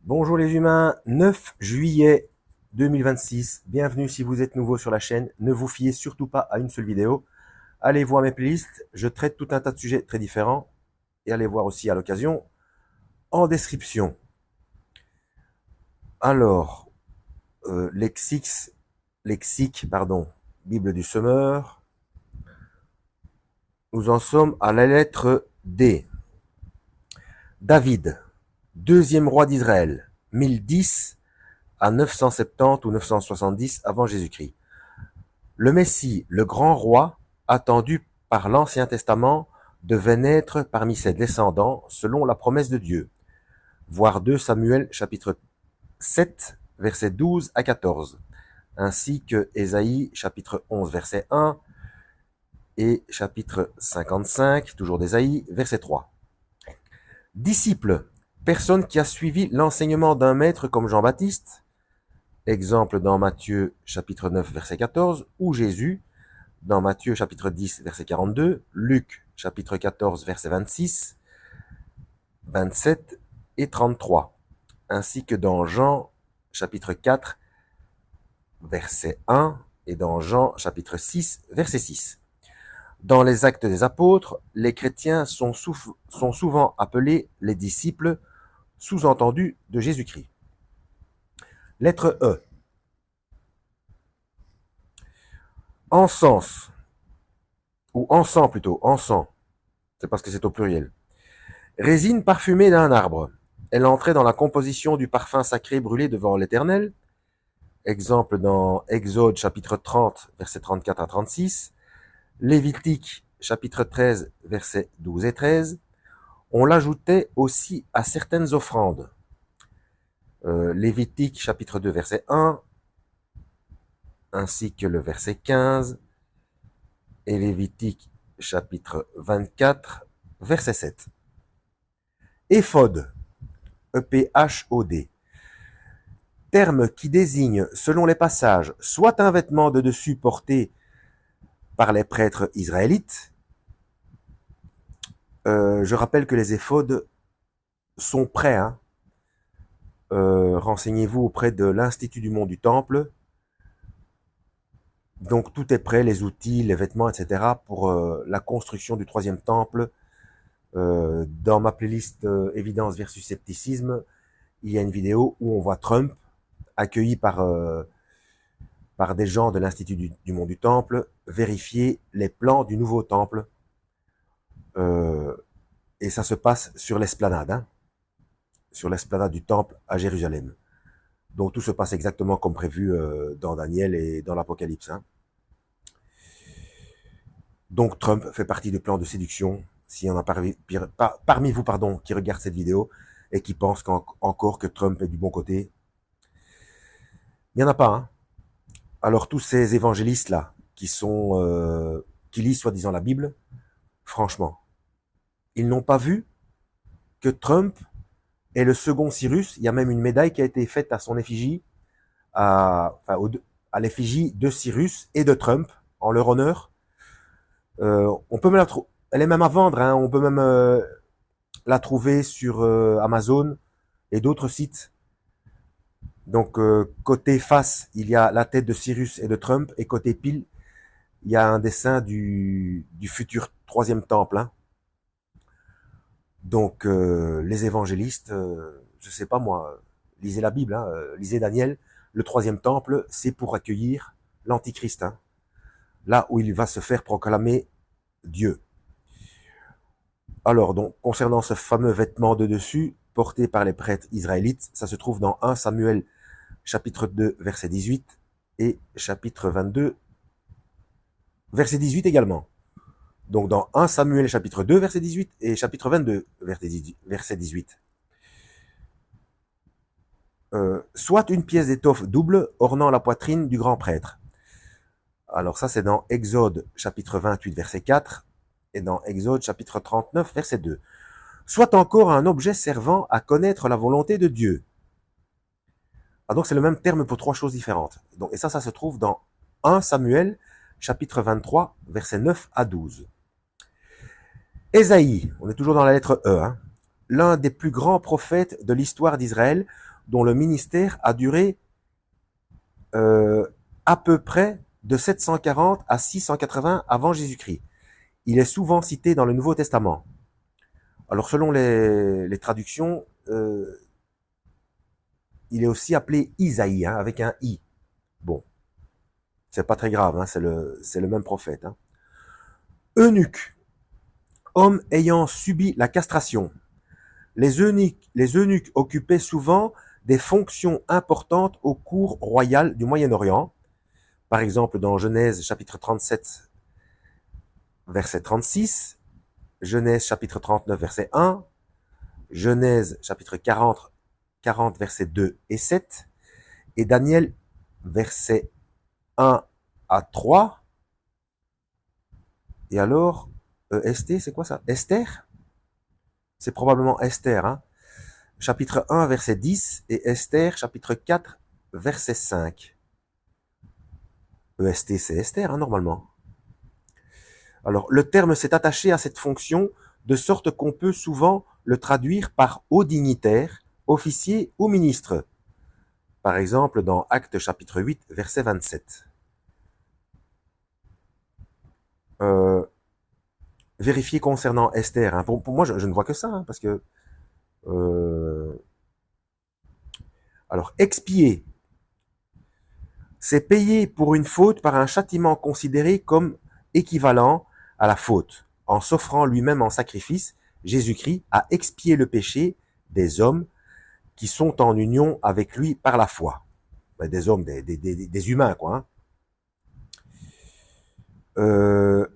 Bonjour les humains, 9 juillet 2026. Bienvenue si vous êtes nouveau sur la chaîne. Ne vous fiez surtout pas à une seule vidéo. Allez voir mes playlists, je traite tout un tas de sujets très différents. Et allez voir aussi à l'occasion en description. Alors, lexique, Bible du Semeur. Nous en sommes à la lettre D. David, deuxième roi d'Israël, 1010 à 970 ou 970 avant Jésus-Christ. Le Messie, le grand roi, attendu par l'Ancien Testament, devait naître parmi ses descendants selon la promesse de Dieu. Voir 2 Samuel chapitre 7, versets 12 à 14, ainsi que Ésaïe chapitre 11, verset 1 et chapitre 55, toujours d'Ésaïe, verset 3. Disciple, personne qui a suivi l'enseignement d'un maître comme Jean-Baptiste, exemple dans Matthieu chapitre 9, verset 14, ou Jésus, dans Matthieu chapitre 10, verset 42, Luc chapitre 14, verset 26, 27 et 33, ainsi que dans Jean chapitre 4, verset 1, et dans Jean chapitre 6, verset 6. Dans les Actes des Apôtres, les chrétiens sont souvent appelés les disciples, sous-entendus de Jésus-Christ. Lettre E. Encens, ou encens plutôt, encens, c'est parce que c'est au pluriel. Résine parfumée d'un arbre. Elle entrait dans la composition du parfum sacré brûlé devant l'Éternel. Exemple dans Exode chapitre 30, versets 34 à 36. Lévitique chapitre 13, versets 12 et 13. On l'ajoutait aussi à certaines offrandes. Lévitique chapitre 2, verset 1, ainsi que le verset 15. Et Lévitique chapitre 24, verset 7. Éphod, E-P-H-O-D, terme qui désigne, selon les passages, soit un vêtement de dessus porté par les prêtres israélites. Je rappelle que les éphodes sont prêts. Renseignez-vous auprès de l'Institut du Mont du Temple. Donc tout est prêt, les outils, les vêtements, etc. pour la construction du troisième temple. Dans ma playlist Évidence versus scepticisme, il y a une vidéo où on voit Trump accueilli par des gens de l'Institut du Mont du Temple, vérifier les plans du nouveau temple. Et ça se passe sur l'esplanade, sur l'esplanade du temple à Jérusalem. Donc tout se passe exactement comme prévu dans Daniel et dans l'Apocalypse. Donc Trump fait partie du plan de séduction. S'il y en a parmi vous qui regardent cette vidéo et qui pensent encore que Trump est du bon côté, il n'y en a pas. Alors tous ces évangélistes-là qui lisent soi-disant la Bible, franchement, ils n'ont pas vu que Trump est le second Cyrus. Il y a même une médaille qui a été faite à son effigie, à l'effigie de Cyrus et de Trump, en leur honneur. On peut même elle est même à vendre, on peut même la trouver sur Amazon et d'autres sites. Donc côté face, il y a la tête de Cyrus et de Trump, et côté pile, il y a un dessin du futur troisième temple. Donc les évangélistes, je sais pas moi, lisez la Bible, lisez Daniel. Le troisième temple, c'est pour accueillir l'Antichrist, là où il va se faire proclamer Dieu. Alors, donc, concernant ce fameux vêtement de dessus, porté par les prêtres israélites, ça se trouve dans 1 Samuel chapitre 2, verset 18, et chapitre 22, verset 18 également. Donc dans 1 Samuel chapitre 2, verset 18, et chapitre 22, verset 18. Soit une pièce d'étoffe double ornant la poitrine du grand prêtre. Alors ça c'est dans Exode chapitre 28, verset 4, et dans Exode chapitre 39, verset 2. Soit encore un objet servant à connaître la volonté de Dieu. Donc c'est le même terme pour 3 choses différentes. Donc, et ça se trouve dans 1 Samuel chapitre 23, verset 9 à 12. Ésaïe, on est toujours dans la lettre E, l'un des plus grands prophètes de l'histoire d'Israël, dont le ministère a duré à peu près de 740 à 680 avant Jésus-Christ. Il est souvent cité dans le Nouveau Testament. Alors selon les traductions, il est aussi appelé Isaïe, hein, avec un I. Bon, c'est pas très grave, hein, c'est le même prophète. Hein. Eunuque, homme ayant subi la castration. Les eunuques occupaient souvent des fonctions importantes au cours royal du Moyen-Orient. Par exemple, dans Genèse chapitre 37, verset 36, Genèse chapitre 39, verset 1, Genèse chapitre 40, versets 2 et 7, et Daniel, versets 1 à 3. Et alors, EST, c'est quoi ça? Esther? C'est probablement Esther, hein? Chapitre 1, verset 10, et Esther, chapitre 4, verset 5. EST, c'est Esther, hein, normalement. Alors, le terme s'est attaché à cette fonction de sorte qu'on peut souvent le traduire par haut dignitaire, officier ou ministre. Par exemple, dans Actes chapitre 8, verset 27. Vérifier concernant Esther. Hein. Pour moi, je ne vois que ça, hein, parce que... alors, expier, c'est payer pour une faute par un châtiment considéré comme équivalent à la faute. En s'offrant lui-même en sacrifice, Jésus-Christ a expié le péché des hommes qui sont en union avec lui par la foi. Des hommes, des humains, quoi. Hein.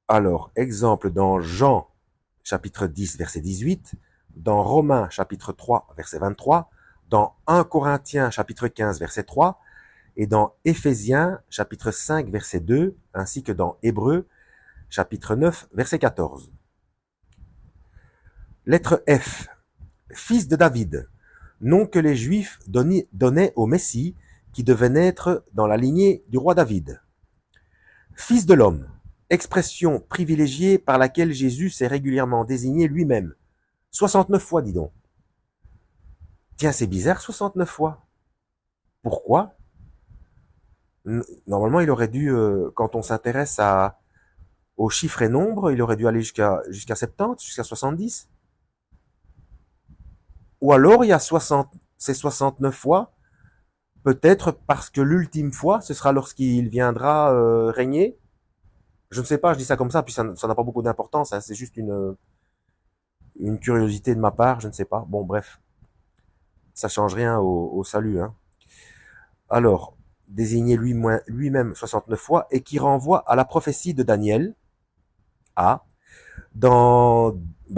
Alors, exemple dans Jean, chapitre 10, verset 18, dans Romains, chapitre 3, verset 23, dans 1 Corinthiens, chapitre 15, verset 3, et dans Éphésiens, chapitre 5, verset 2, ainsi que dans Hébreux, chapitre 9, verset 14. Lettre F. Fils de David, nom que les Juifs donnaient au Messie, qui devait naître dans la lignée du roi David. Fils de l'homme, expression privilégiée par laquelle Jésus s'est régulièrement désigné lui-même. 69 fois, dis donc. Tiens, c'est bizarre, 69 fois. Pourquoi? Normalement, il aurait dû, quand on s'intéresse aux chiffres et nombres, il aurait dû aller jusqu'à 70, jusqu'à 70. Ou alors, il y a ces 69 fois, peut-être parce que l'ultime fois, ce sera lorsqu'il viendra régner. Je ne sais pas, je dis ça comme ça, puis ça n'a pas beaucoup d'importance, hein, c'est juste une curiosité de ma part, je ne sais pas. Bon, bref, ça change rien au salut. Hein. Alors, désigné lui-même 69 fois, et qui renvoie à la prophétie de Daniel, bah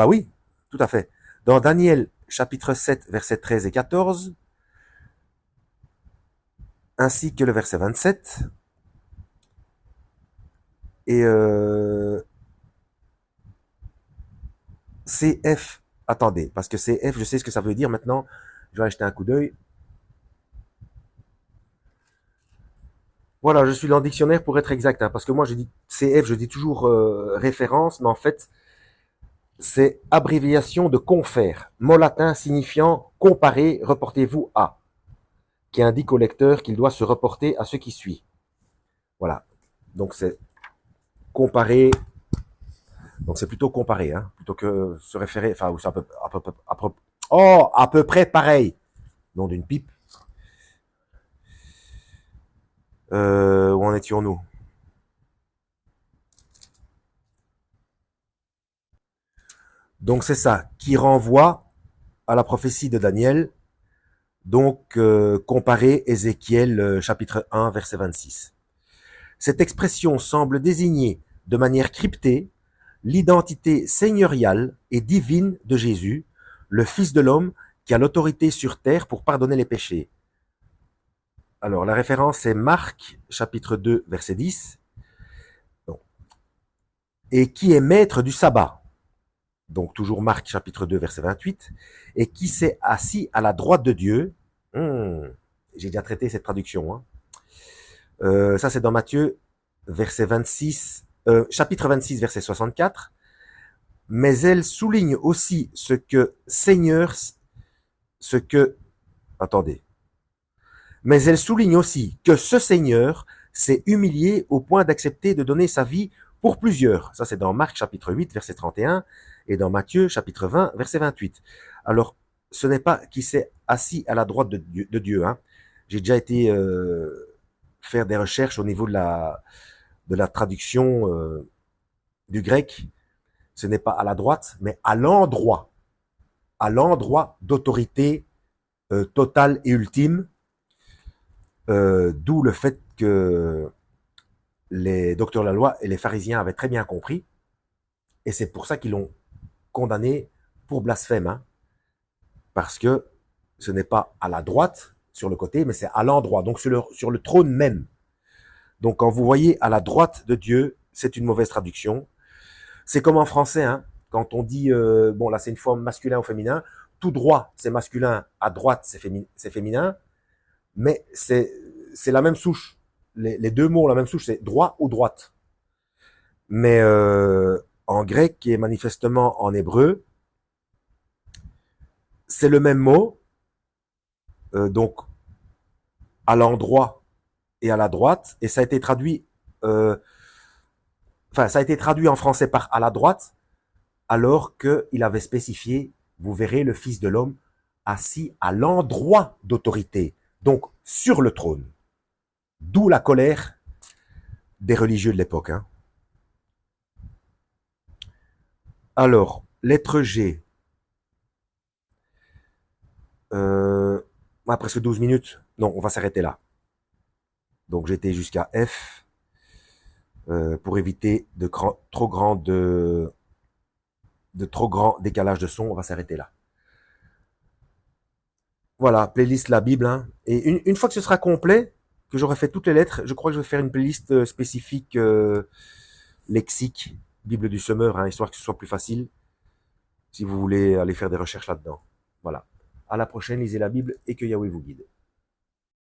oui, tout à fait, dans Daniel chapitre 7, versets 13 et 14, ainsi que le verset 27, et CF, attendez, parce que CF, je sais ce que ça veut dire maintenant, je vais aller jeter un coup d'œil. Voilà, je suis dans le dictionnaire pour être exact, hein, parce que moi je dis CF, je dis toujours référence, mais en fait, c'est abréviation de confère, mot latin signifiant comparer, reportez-vous à, qui indique au lecteur qu'il doit se reporter à ce qui suit. Voilà, donc c'est comparer, donc c'est plutôt comparer, hein, plutôt que se référer, enfin, c'est à peu près pareil, nom d'une pipe. Où en étions-nous? Donc c'est ça, qui renvoie à la prophétie de Daniel, donc comparer Ézéchiel chapitre 1, verset 26. Cette expression semble désigner de manière cryptée l'identité seigneuriale et divine de Jésus, le Fils de l'homme qui a l'autorité sur terre pour pardonner les péchés. Alors la référence est Marc chapitre 2, verset 10, et qui est maître du sabbat. Donc toujours Marc chapitre 2, verset 28, et qui s'est assis à la droite de Dieu. J'ai déjà traité cette traduction. Hein. Ça c'est dans Matthieu, verset 26, chapitre 26, verset 64. Mais elle souligne aussi ce que Attendez. Mais elle souligne aussi que ce Seigneur s'est humilié au point d'accepter de donner sa vie pour plusieurs. Ça, c'est dans Marc chapitre 8, verset 31, et dans Matthieu chapitre 20, verset 28. Alors, ce n'est pas qui s'est assis à la droite de Dieu. Hein. J'ai déjà été faire des recherches au niveau de la traduction du grec. Ce n'est pas à la droite, mais à l'endroit d'autorité totale et ultime, d'où le fait que les docteurs de la loi et les pharisiens avaient très bien compris, et c'est pour ça qu'ils l'ont condamné pour blasphème, hein, parce que ce n'est pas à la droite, sur le côté, mais c'est à l'endroit, donc sur le trône même. Donc quand vous voyez à la droite de Dieu, c'est une mauvaise traduction. C'est comme en français, hein, quand on dit, bon là c'est une forme masculin ou féminin, tout droit c'est masculin, à droite c'est féminin, mais c'est la même souche. Les deux mots ont la même souche, c'est droit ou droite. Mais en grec et manifestement en hébreu, c'est le même mot, donc à l'endroit et à la droite, et ça a été traduit, ça a été traduit en français par à la droite, alors qu'il avait spécifié, vous verrez le Fils de l'homme assis à l'endroit d'autorité, donc sur le trône. D'où la colère des religieux de l'époque. Hein. Alors, lettre G. Presque 12 minutes. Non, on va s'arrêter là. Donc j'étais jusqu'à F pour éviter de trop grand décalage de son. On va s'arrêter là. Voilà, playlist la Bible. Hein. Et une fois que ce sera complet, que j'aurai fait toutes les lettres, je crois que je vais faire une playlist spécifique lexique, Bible du semeur, hein, histoire que ce soit plus facile, si vous voulez aller faire des recherches là-dedans. Voilà. À la prochaine, lisez la Bible et que Yahweh vous guide.